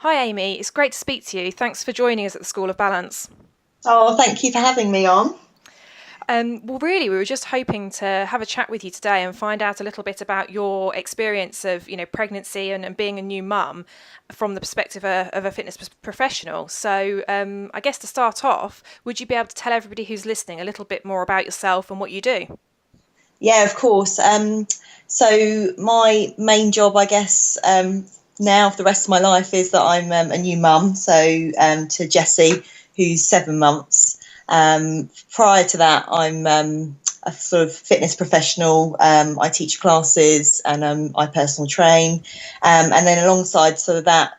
Hi Amy, it's great to speak to you. Thanks for joining us at the School of Balance. Oh, thank you for having me on. Really, we were just hoping to have a chat with you today and find out a little bit about your experience of, pregnancy and being a new mum from the perspective of a fitness professional. So, I guess to start off, would you be able to tell everybody who's listening a little bit more about yourself and what you do? Yeah, of course. So my main job, I guess, now for the rest of my life is that I'm a new mum. So to Jessie, who's 7 months. Prior to that, I'm a sort of fitness professional. I teach classes and I personal train. And then alongside sort of that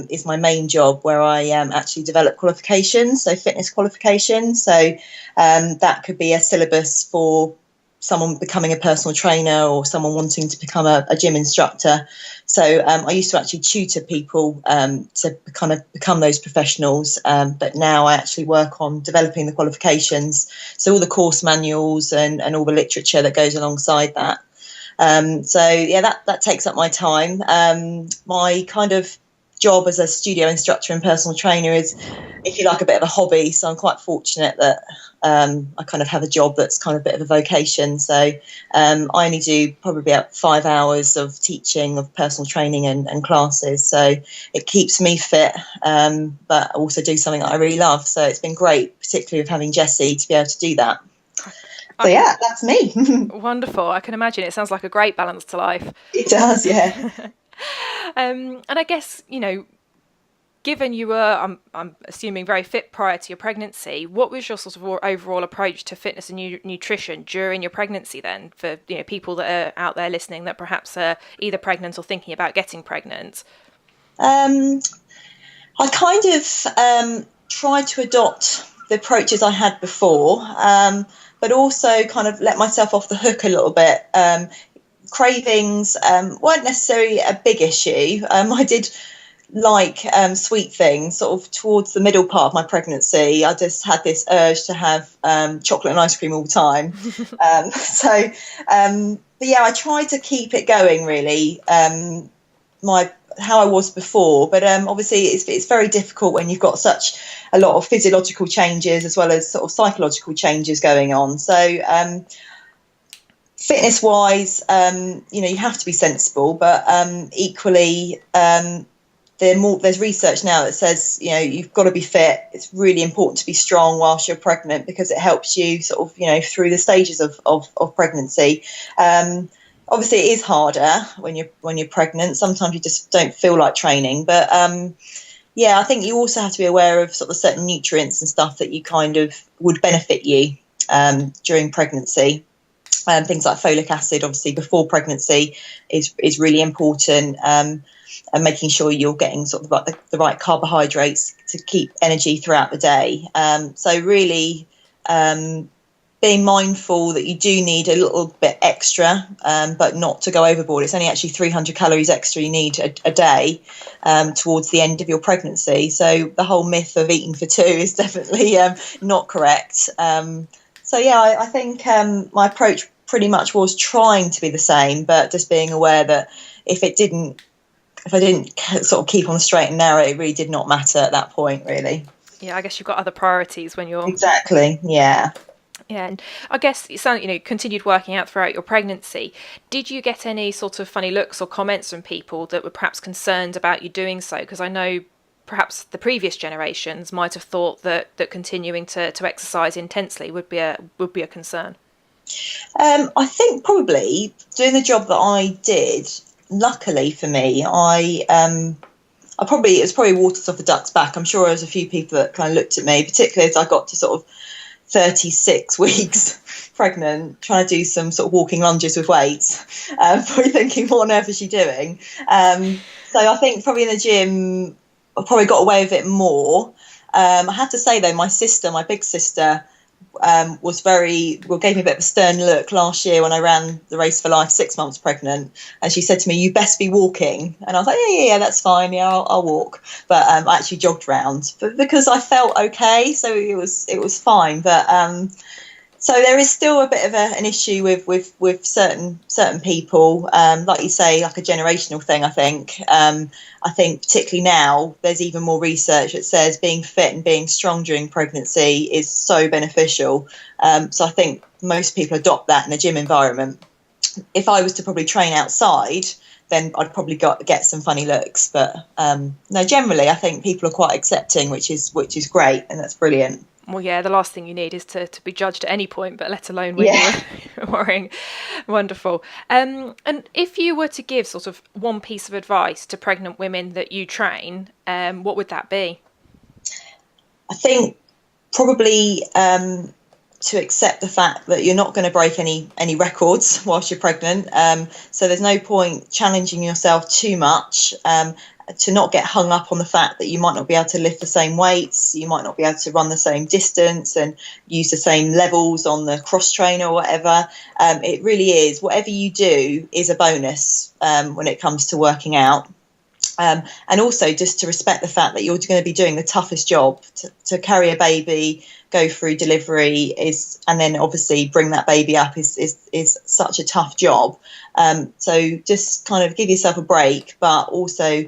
is my main job where I actually develop qualifications, so fitness qualifications. So that could be a syllabus for someone becoming a personal trainer or someone wanting to become a gym instructor. So I used to actually tutor people to kind of become those professionals, but now I actually work on developing the qualifications, so all the course manuals and all the literature that goes alongside that. So yeah, that takes up my time. My kind of job as a studio instructor and personal trainer is, if you like, a bit of a hobby. So I'm quite fortunate that I kind of have a job that's kind of a bit of a vocation. So I only do probably about 5 hours of teaching of personal training and classes. So it keeps me fit, but I also do something that I really love. So it's been great, particularly with having Jessie, to be able to do that. I So can yeah, that's me. Wonderful. I can imagine it sounds like a great balance to life. It does, yeah. And I guess, given you were, I'm assuming, very fit prior to your pregnancy, what was your sort of overall approach to fitness and nutrition during your pregnancy then, for people that are out there listening that perhaps are either pregnant or thinking about getting pregnant? Um, I kind of tried to adopt the approaches I had before, but also kind of let myself off the hook a little bit. Cravings weren't necessarily a big issue. I did like sweet things sort of towards the middle part of my pregnancy. I just had this urge to have chocolate and ice cream all the time. But yeah, I tried to keep it going really. My How I was before, but obviously it's very difficult when you've got such a lot of physiological changes as well as sort of psychological changes going on. So fitness wise, you have to be sensible, but equally, there's research now that says you've got to be fit. It's really important to be strong whilst you're pregnant because it helps you sort of through the stages of pregnancy. Obviously, it is harder when you're pregnant. Sometimes you just don't feel like training, but yeah, I think you also have to be aware of sort of certain nutrients and stuff that you kind of would benefit you during pregnancy. Things like folic acid, obviously, before pregnancy is really important, and making sure you're getting sort of the right carbohydrates to keep energy throughout the day. So really being mindful that you do need a little bit extra, but not to go overboard. It's only actually 300 calories extra you need a day towards the end of your pregnancy. So the whole myth of eating for two is definitely not correct. So yeah, I think my approach pretty much was trying to be the same, but just being aware that if I didn't sort of keep on the straight and narrow, it really did not matter at that point, really. Yeah, I guess you've got other priorities when you're. Exactly. Yeah. Yeah, and I guess it sounded, continued working out throughout your pregnancy. Did you get any sort of funny looks or comments from people that were perhaps concerned about you doing so? Because I know perhaps the previous generations might have thought that continuing to exercise intensely would be a concern. I think probably doing the job that I did, luckily for me, it was probably water off a duck's back. I'm sure there was a few people that kind of looked at me, particularly as I got to sort of 36 weeks pregnant, trying to do some sort of walking lunges with weights, probably thinking, what on earth is she doing? So I think probably in the gym, I probably got away with it more. I have to say, though, my big sister, gave me a bit of a stern look last year when I ran the Race for Life 6 months pregnant, and she said to me, "You best be walking." And I was like, yeah, that's fine, yeah, I'll walk. But I actually jogged round, but because I felt okay, so it was fine. But So there is still a bit of an issue with certain people, like you say, like a generational thing. I think particularly now there's even more research that says being fit and being strong during pregnancy is so beneficial. So I think most people adopt that in a gym environment. If I was to probably train outside, then I'd probably get some funny looks. But no, generally I think people are quite accepting, which is great, and that's brilliant. Well, yeah, the last thing you need is to be judged at any point, but let alone when you're worrying. Wonderful. And if you were to give sort of one piece of advice to pregnant women that you train, what would that be? I think probably to accept the fact that you're not going to break any records whilst you're pregnant. So there's no point challenging yourself too much. To not get hung up on the fact that you might not be able to lift the same weights, you might not be able to run the same distance and use the same levels on the cross trainer or whatever. It really is. Whatever you do is a bonus when it comes to working out. And also just to respect the fact that you're going to be doing the toughest job to carry a baby, go through delivery and then obviously bring that baby up is such a tough job. So just kind of give yourself a break, but also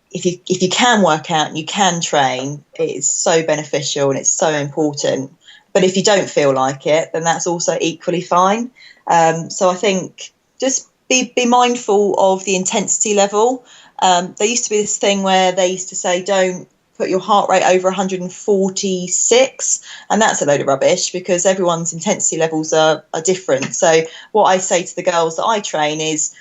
if you can work out and you can train, it is so beneficial and it's so important. But if you don't feel like it, then that's also equally fine. So I think just be mindful of the intensity level. There used to be this thing where they used to say, don't put your heart rate over 146, and that's a load of rubbish because everyone's intensity levels are different. So what I say to the girls that I train is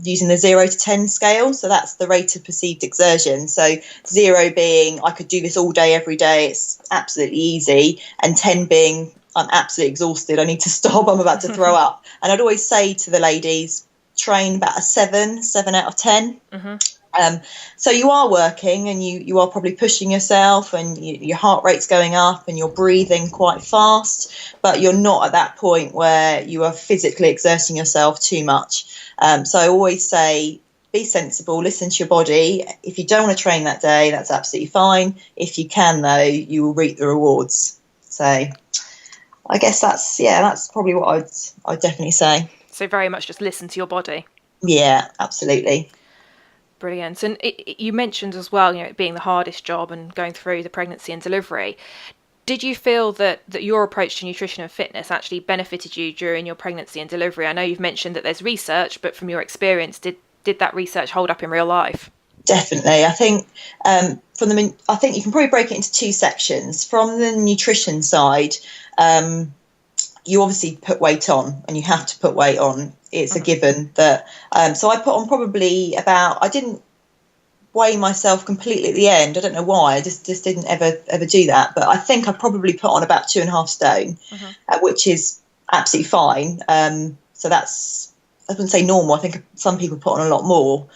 using the 0 to 10 scale. So that's the rate of perceived exertion. So 0 being I could do this all day, every day, it's absolutely easy, and 10 being I'm absolutely exhausted, I need to stop, I'm about to throw up. And I'd always say to the ladies, train about a 7 out of 10. So you are working and you are probably pushing yourself and your heart rate's going up and you're breathing quite fast, but you're not at that point where you are physically exerting yourself too much. So I always say, be sensible, listen to your body. If you don't want to train that day, that's absolutely fine. If you can, though, you will reap the rewards. So I guess that's probably what I'd definitely say. So very much just listen to your body. Yeah, absolutely. Brilliant. And you mentioned as well, it being the hardest job and going through the pregnancy and delivery. Did you feel that your approach to nutrition and fitness actually benefited you during your pregnancy and delivery? I know you've mentioned that there's research, but from your experience, did that research hold up in real life? Definitely. I think I think you can probably break it into two sections. From the nutrition side, you obviously put weight on, and you have to put weight on. It's a given that. So I put on probably I didn't weigh myself completely at the end. I don't know why. I just didn't ever do that. But I think I probably put on about 2.5 stone, which is absolutely fine. So that's, I wouldn't say normal. I think some people put on a lot more.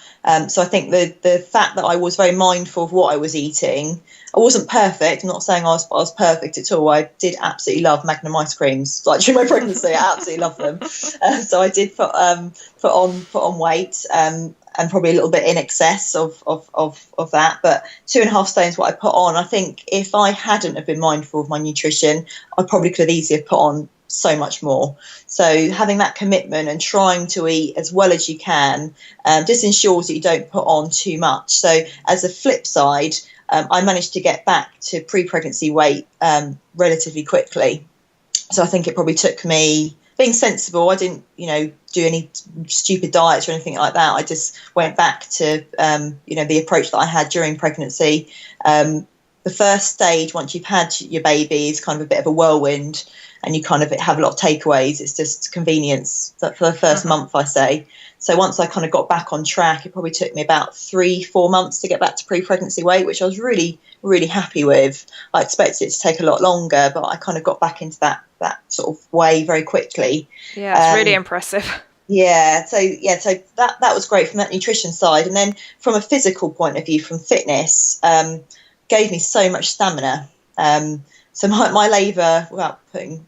So I think the fact that I was very mindful of what I was eating. I wasn't perfect. I'm not saying I was perfect at all. I did absolutely love Magnum ice creams. Like during my pregnancy, I absolutely loved them. So I did put on weight, and probably a little bit in excess of that. But 2.5 stone is what I put on. I think if I hadn't have been mindful of my nutrition, I probably could have easily put on so much more. So having that commitment and trying to eat as well as you can just ensures that you don't put on too much. So as a flip side, I managed to get back to pre-pregnancy weight relatively quickly. So I think it probably took me being sensible. I didn't, do any stupid diets or anything like that. I just went back to, the approach that I had during pregnancy. The first stage, once you've had your baby, is kind of a bit of a whirlwind, and you kind of have a lot of takeaways. It's just convenience for the first month, I say. So once I kind of got back on track, it probably took me about 3-4 months to get back to pre-pregnancy weight, which I was really, really happy with. I expected it to take a lot longer, but I kind of got back into that sort of way very quickly. Yeah, it's really impressive. Yeah, so that was great from that nutrition side. And then from a physical point of view, from fitness, gave me so much stamina. So my labour, without putting,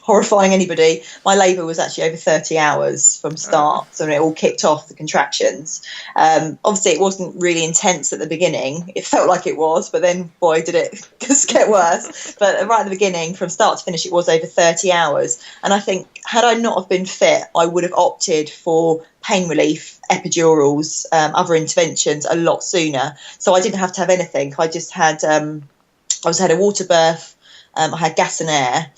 horrifying anybody, my labour was actually over 30 hours from Oh. start. So when it all kicked off, the contractions. Obviously, it wasn't really intense at the beginning. It felt like it was, but then, boy, did it just get worse. But right at the beginning, from start to finish, it was over 30 hours. And I think, had I not have been fit, I would have opted for pain relief, epidurals, other interventions a lot sooner. So I didn't have to have anything. I just had... I had a water birth, I had gas and air,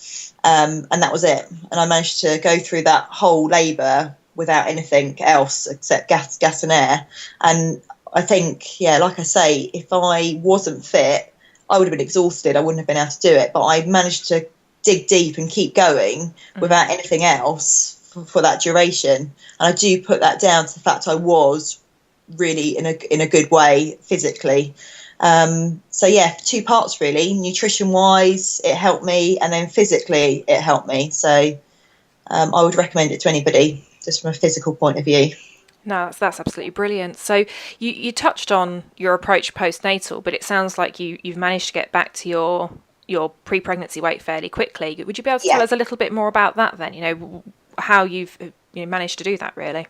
and that was it. And I managed to go through that whole labour without anything else except gas and air. And I think, like I say, if I wasn't fit, I would have been exhausted. I wouldn't have been able to do it. But I managed to dig deep and keep going without anything else for that duration. And I do put that down to the fact I was really in a good way physically. So two parts really. Nutrition wise, it helped me, and then physically it helped me. So I would recommend it to anybody, just from a physical point of view. No, that's absolutely brilliant. So you touched on your approach postnatal, but it sounds like you've managed to get back to your pre-pregnancy weight fairly quickly. Would you be able to tell us a little bit more about that then? How you've managed to do that really?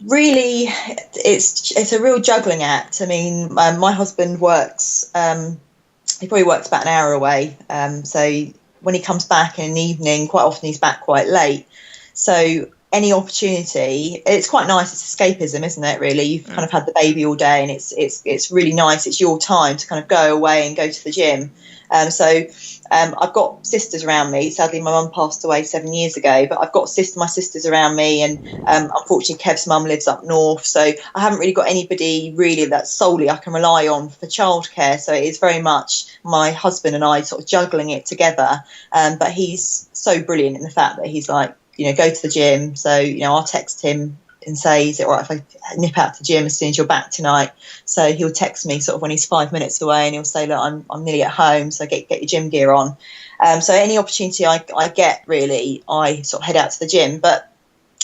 Really, it's a real juggling act. I mean, my husband works. He probably works about an hour away. So when he comes back in the evening, quite often he's back quite late. So any opportunity, it's quite nice. It's escapism, isn't it? Really, you've kind of had the baby all day, and it's really nice. It's your time to kind of go away and go to the gym. I've got sisters around me. Sadly, my mum passed away 7 years ago, but I've got my sisters around me, and unfortunately, Kev's mum lives up north, so I haven't really got anybody really that solely I can rely on for childcare. So it is very much my husband and I sort of juggling it together. But he's so brilliant in the fact that he's like, go to the gym. So I'll text him and say, is it all right if I nip out to the gym as soon as you're back tonight? So he'll text me sort of when he's 5 minutes away, and he'll say, look, I'm nearly at home, so get your gym gear on. So any opportunity I get, really, I sort of head out to the gym. But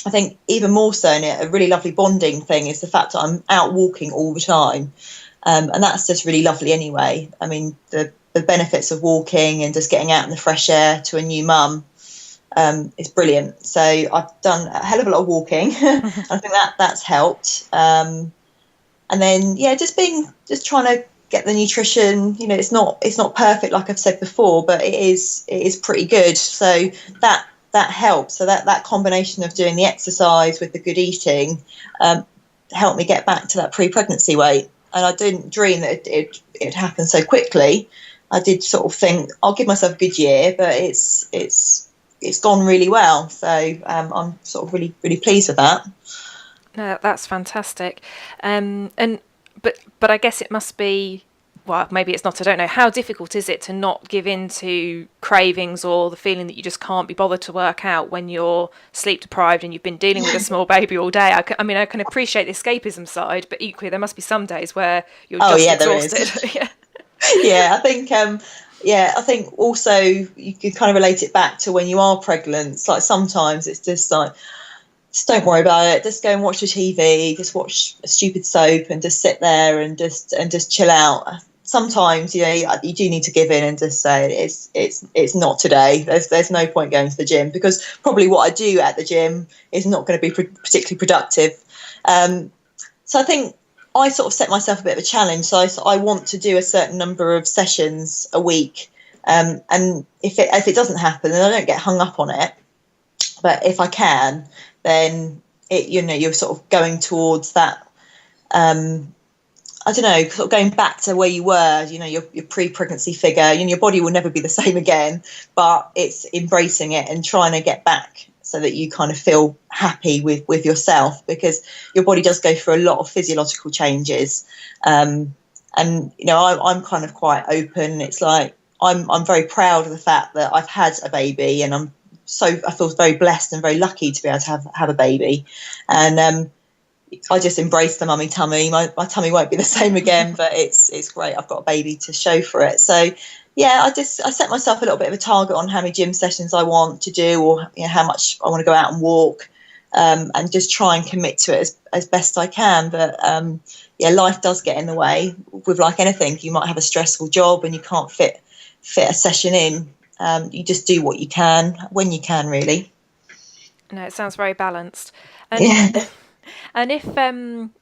I think even more so, and a really lovely bonding thing is the fact that I'm out walking all the time. And that's just really lovely anyway. I mean, the benefits of walking and just getting out in the fresh air to a new mum, it's brilliant. So I've done a hell of a lot of walking. I think that's helped. And then just trying to get the nutrition. It's not perfect, like I've said before, but it is pretty good. So that helps. So that combination of doing the exercise with the good eating helped me get back to that pre-pregnancy weight. And I didn't dream that it happened so quickly. I did sort of think I'll give myself a good year, but it's gone really well. So I'm sort of really, really pleased with that. No, that's fantastic. But I guess it must be, well, maybe it's not, I don't know. How difficult is it to not give in to cravings or the feeling that you just can't be bothered to work out when you're sleep deprived and you've been dealing with a small baby all day? I can appreciate the escapism side, but equally there must be some days where you're just exhausted. Yeah, I think also you can kind of relate it back to when you are pregnant. It's like sometimes it's just like, just don't worry about it. Just go and watch the TV. Just watch a stupid soap and just sit there and just chill out. Sometimes you do need to give in and just say it's not today. There's no point going to the gym, because probably what I do at the gym is not going to be particularly productive. So I think I sort of set myself a bit of a challenge. So I want to do a certain number of sessions a week, and if it doesn't happen, then I don't get hung up on it. But if I can, then you're sort of going towards that. I don't know, sort of going back to where you were. Your pre-pregnancy figure. Your body will never be the same again, but it's embracing it and trying to get back so that you kind of feel happy with yourself, because your body does go through a lot of physiological changes. And I'm kind of quite open. It's like I'm very proud of the fact that I've had a baby, and I feel very blessed and very lucky to be able to have a baby. And I just embrace the mummy tummy. My tummy won't be the same again, but it's great. I've got a baby to show for it. So yeah, I set myself a little bit of a target on how many gym sessions I want to do, or how much I want to go out and walk. and just try and commit to it as best I can. But life does get in the way with like anything. You might have a stressful job and you can't fit a session in. You just do what you can when you can, really. No, it sounds very balanced. And Yeah. and if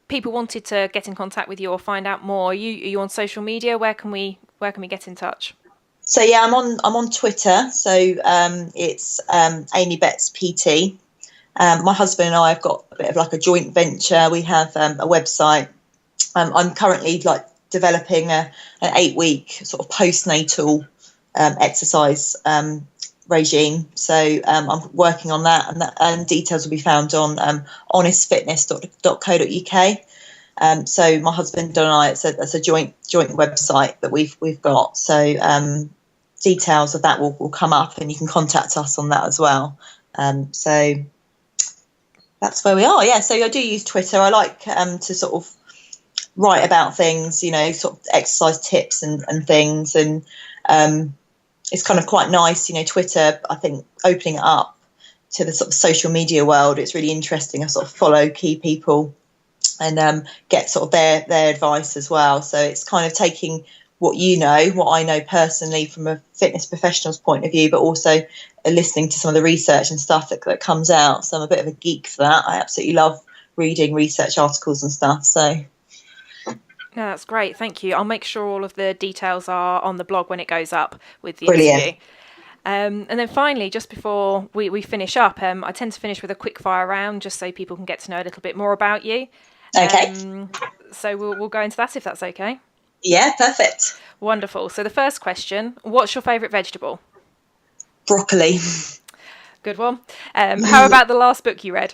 people wanted to get in contact with you or find out more, are you on social media? Where can we get in touch? So yeah, I'm on Twitter. So it's Amy Bett's PT. My husband and I have got a bit of like a joint venture. We have a website. I'm currently like developing an 8-week sort of postnatal exercise regime. So I'm working on that, and details will be found on honestfitness.co.uk. So my husband and I, it's a joint website that we've got. So details of that will come up, and you can contact us on that as well. So that's where we are. Yeah. So I do use Twitter. I like to sort of write about things, sort of exercise tips and things, and it's kind of quite nice, Twitter, I think, opening it up to the sort of social media world. It's really interesting. I sort of follow key people and get sort of their advice as well. So it's kind of taking what I know personally from a fitness professional's point of view, but also listening to some of the research and stuff that comes out. So I'm a bit of a geek for that. I absolutely love reading research articles and stuff. So no, that's great. Thank you. I'll make sure all of the details are on the blog when it goes up with the brilliant. interview. And then finally, just before we finish up, I tend to finish with a quick fire round just so people can get to know a little bit more about you. Okay. So we'll go into that if that's okay. Yeah, perfect. Wonderful. So the first question, what's your favourite vegetable? Broccoli. Good one. How about the last book you read?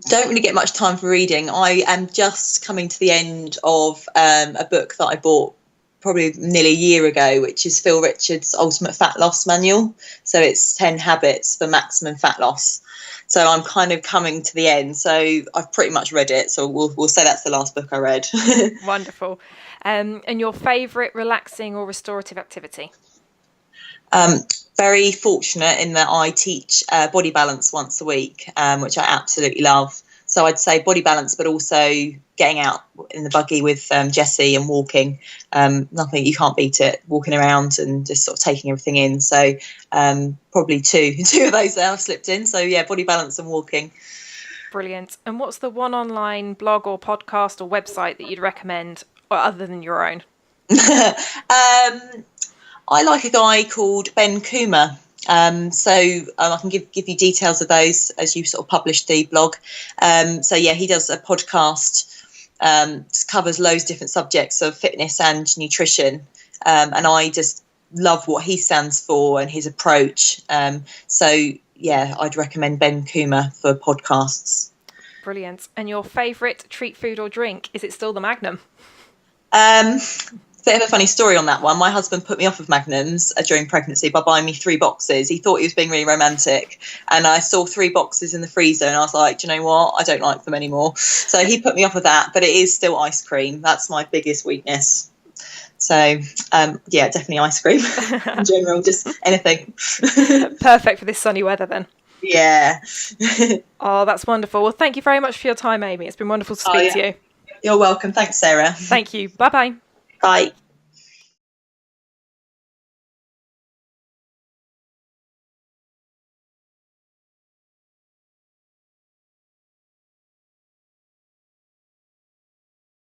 Don't really get much time for reading. I am just coming to the end of a book that I bought probably nearly a year ago, which is Phil Richards' Ultimate Fat Loss Manual. So it's 10 habits for maximum fat loss. So I'm kind of coming to the end. So I've pretty much read it. So we'll say that's the last book I read. Wonderful. And your favourite relaxing or restorative activity? Very fortunate in that I teach body balance once a week, which I absolutely love. So I'd say body balance, but also getting out in the buggy with Jessie and walking. Nothing, you can't beat it. Walking around and just sort of taking everything in. So probably two of those there I've slipped in. So yeah, body balance and walking. Brilliant. And what's the one online blog or podcast or website that you'd recommend, or other than your own? I like a guy called Ben Coomer. So I can give you details of those as you sort of publish the blog. So yeah, he does a podcast, covers loads of different subjects of fitness and nutrition. And I just love what he stands for and his approach. So yeah, I'd recommend Ben Coomer for podcasts. Brilliant. And your favourite treat food or drink? Is it still the Magnum? Bit of a funny story on that one. My husband put me off of Magnums during pregnancy by buying me 3 boxes. He thought he was being really romantic, and I saw 3 boxes in the freezer and I was like, do you know what, I don't like them anymore. So he put me off of that, but it is still ice cream. That's my biggest weakness. So yeah, definitely ice cream in general, just anything. Perfect for this sunny weather then. Yeah. Oh, that's wonderful. Well, thank you very much for your time, Amy. It's been wonderful to speak to you. You're welcome. Thanks, Sarah. Thank you. Bye-bye. Bye.